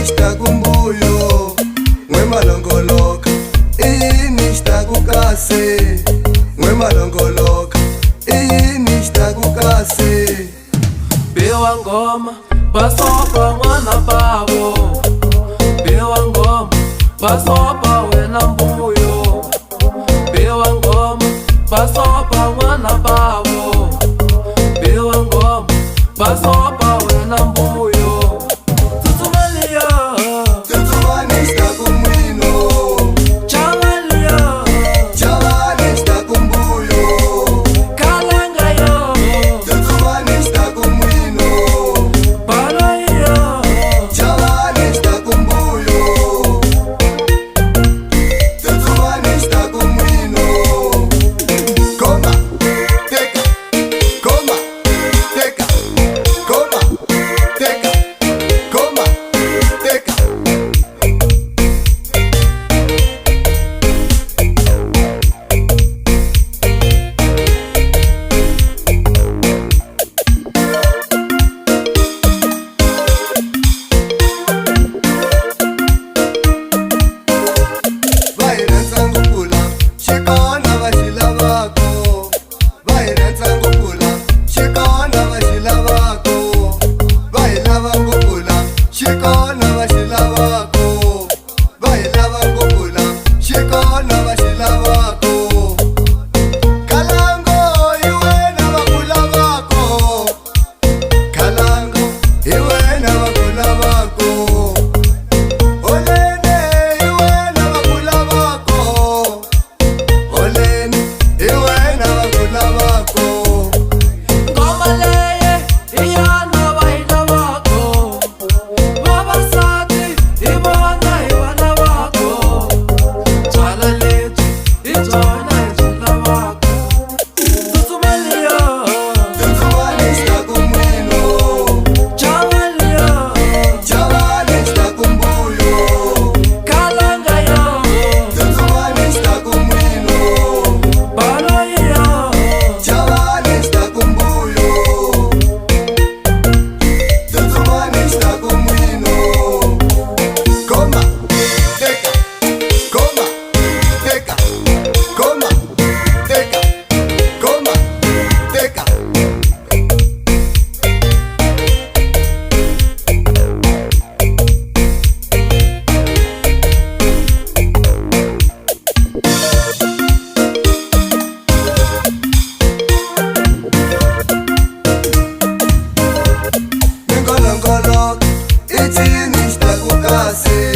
nishta kumbuyo ngwe malongoloka nishta kukase ngwe malongoloka nishta kukase Biwa ngoma basopa mwana babo Biwa ngoma basopa wena mbuyo Biwa ngoma basopa mwana babo Biwa ngoma basopa wena mbuyo Tutumalia Tutumani nishta kumwino Chamalia Chavani nishta kumbuyo Kalanga yo Tutumani nishta kumwino Balaya Chavani nishta kumbuyo Tutumani nishta kumwino Koma, teka, koma, teka, koma, teka, koma, teka. Vairanza ngukula, shikona vashila vako. Vairanza ngukula, shikona vashila vako. Vailava ngukula, shikona vashila vako. Vailava ngukula, shikona vashila vako. Kalango iwe na vakula vako. Kalango iwe na vakula vako. Olene iwe na vakula vako. Olene iwe na vakula vako. Ngoma leye iyana vaina vako Vavasati ivona ivana vako Twala leti itona itona vako Tutumalia Tutumani nishta kumwino. Chamalia Chavani nishta kumbuyo. Kalanga yo Tutumani nishta kumwino. Balaya Chavani nishta kumbuyo. Tutumani nishta kumwino. Koma, teka, koma, teka, koma, teka, koma, teka. Ngolongolo, iti nishta kukase.